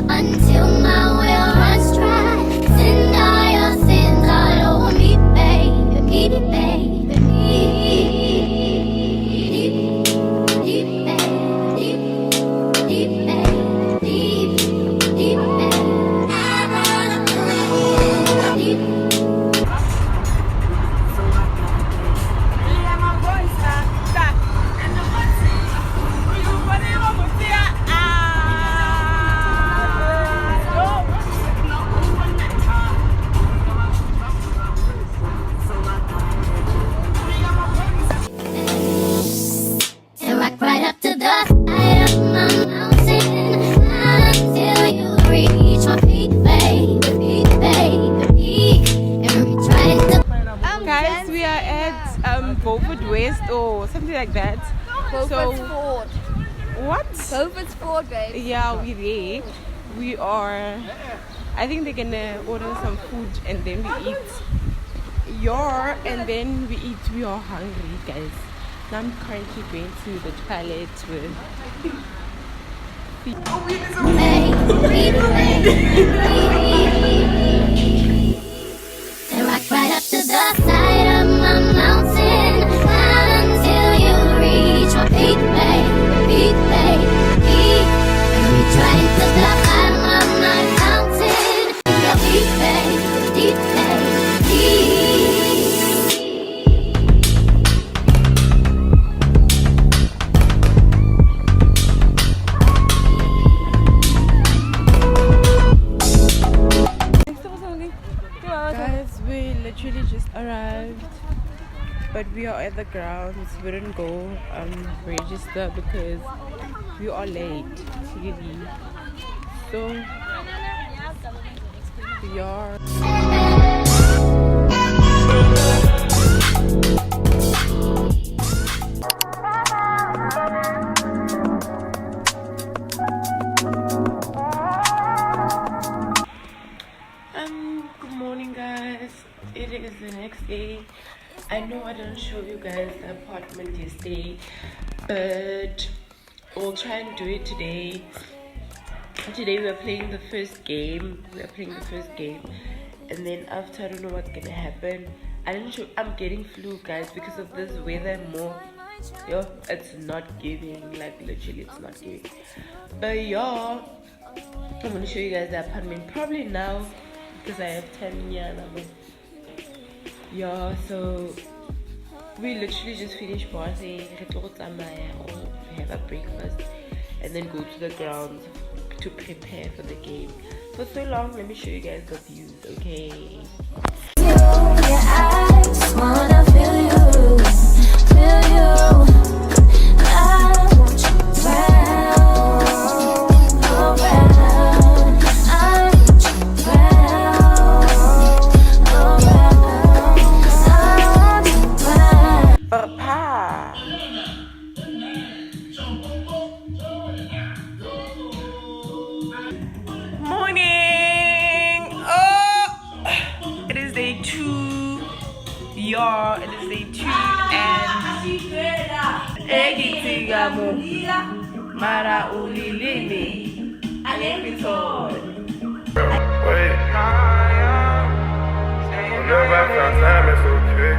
until my well runs dry. Send all your sins all over me, baby, baby, baby, deep, deep, deep, deep, deep, deep. Guys, we are at Beaufort West or something like that. Beaufort's Ford. What? Beaufort's Ford, babe. Yeah, we're there. We are. I think they're gonna order some food and then we eat. And then we eat. We are hungry, guys. Now I'm currently going to the toilet with. Right up to the side of my mountain, until you reach my peak, baby, peak, baby, peak. And we trying to block out my mountain, your peak, baby, deep, baby, Guys, we literally just arrived, but we are at the grounds. We didn't go register because we are late, really. So we are. Good morning, guys. It is the next day. I know I didn't show you guys the apartment yesterday, but we'll try and do it today. Today we are playing the first game. And then after, I don't know what's gonna happen. I'm getting flu, guys, because of this weather more. Yo, it's not giving, like literally it's not giving. But yeah, I'm gonna show you guys the apartment probably now because I have 10 years. Yeah, so we literally just finished bathing, have a breakfast, and then go to the grounds to prepare for the game. For so long, let me show you guys the views, okay? I just wanna feel you. I want you around, around. I want you around, around. Papa. Morning. Oh, it is day 2. Yeah, it is day 2 and Egitigamu Mara Ulilini Alepitol. Wait, whenever I found time, it's okay.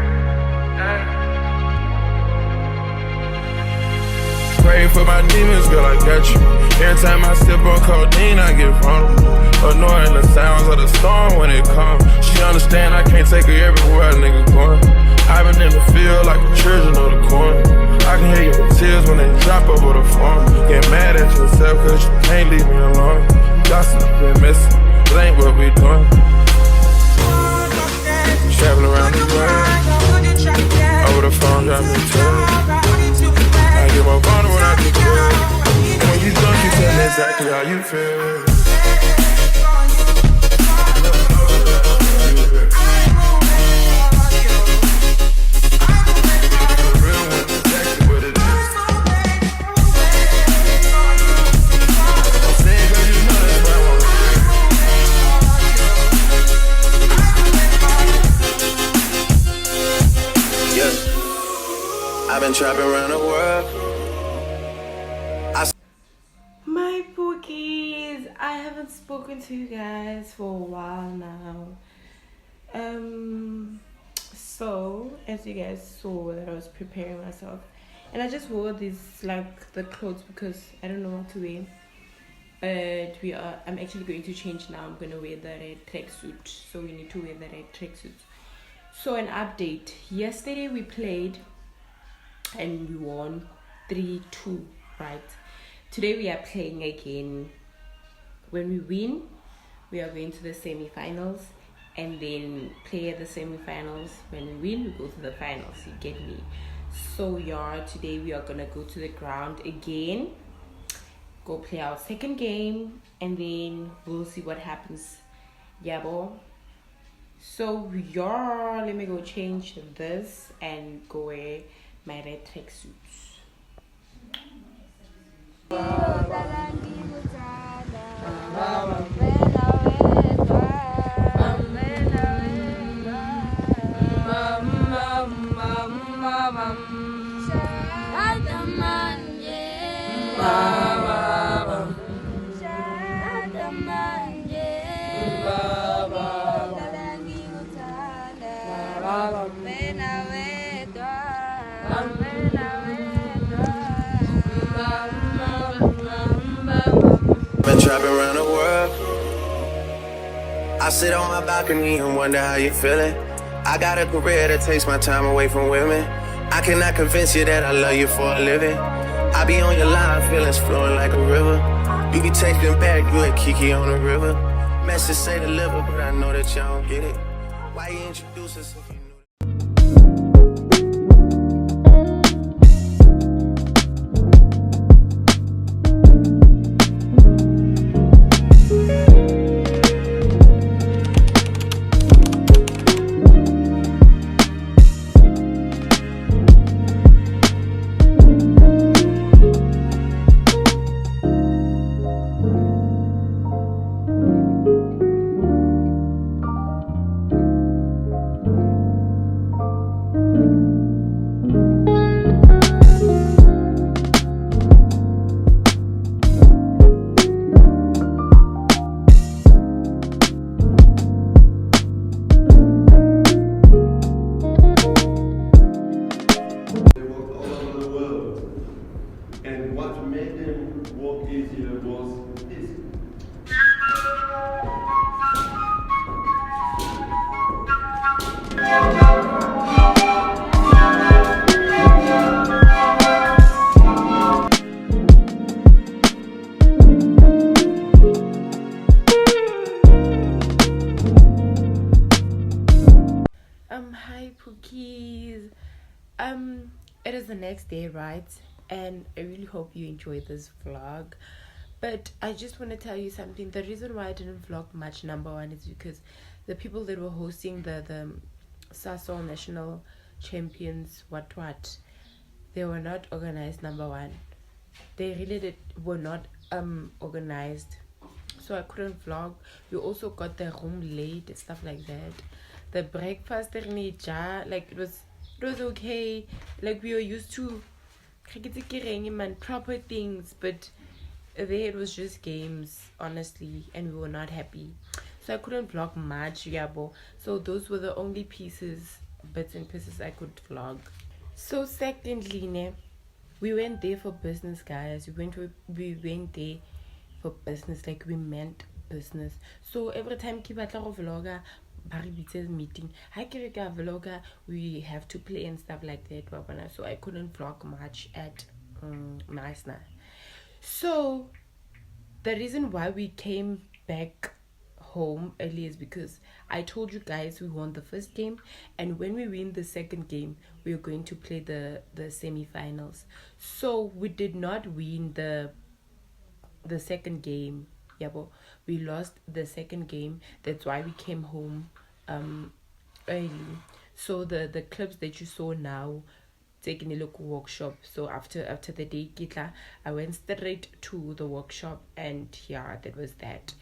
Pray for my demons, girl, I got you. Every time I sip on codeine, I get vulnerable. Annoying the sounds of the storm when it comes. She understand I can't take her everywhere a nigga going. I've been in the field like the children of the corner. I can hear your tears when they drop over the phone. Get mad at yourself cause you can't leave me alone. Gossip been missing, it ain't what we doing. Traveling around the world, over the phone, drop me tears. I get my phone when I get good. And when you drunk, you tell me exactly how you feel. I've been trapping around the world. My pookies, I haven't spoken to you guys for a while now. So as you guys saw that I was preparing myself, and I just wore these like the clothes because I don't know what to wear. But I'm actually going to change now. I'm gonna wear the red tracksuit, so we need to wear the red tracksuit. So an update. Yesterday we played and we won 3-2, right? Today we are playing again. When we win, we are going to the semi-finals and then play at the semi-finals. When we win, we go to the finals. You get me? So yeah, today we are gonna go to the ground again, go play our second game, and then we'll see what happens. Yeah, boy. So yeah, let me go change this and go wear my red tracksuits. Been trapping around the world. I sit on my balcony and wonder how you feeling. I got a career that takes my time away from women. I cannot convince you that I love you for a living. I be on your line, feelings flowing like a river. You be texting back, you and Kiki on the river. Message say deliver, but I know that y'all don't get it. Why you introduce us if you knew? And what made them walk easier was this. Hi pookies. It is the next day, right? And I really hope you enjoyed this vlog. But I just want to tell you something. The reason why I didn't vlog much, number one, is because the people that were hosting the Sasol national champions, they were not organized. Number one, they really were not organized, so I couldn't vlog. We also got the room late and stuff like that. The breakfast, like it was okay. Like we were used to proper things, but there it was just games, honestly, and we were not happy. So I couldn't vlog much, yabo. So those were the only bits and pieces I could vlog. So secondly, we went there for business, guys. We went there for business, like we meant business. So every time ki batla go vlogger, meeting, vlogger, we have to play and stuff like that. So I couldn't vlog much at Nationality. So the reason why we came back home early is because I told you guys we won the first game, and when we win the second game, we are going to play the semi-finals. So we did not win the second game. We lost the second game. That's why we came home early. So the clips that you saw now, taking a look workshop. So after the day kitla, I went straight to the workshop, and yeah, that was that.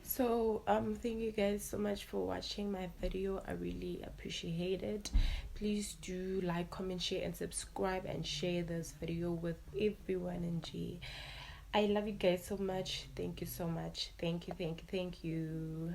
So thank you guys so much for watching my video. I really appreciate it. Please do like, comment, share, and subscribe, and share this video with everyone in G. I love you guys so much. Thank you so much. Thank you, thank you, thank you.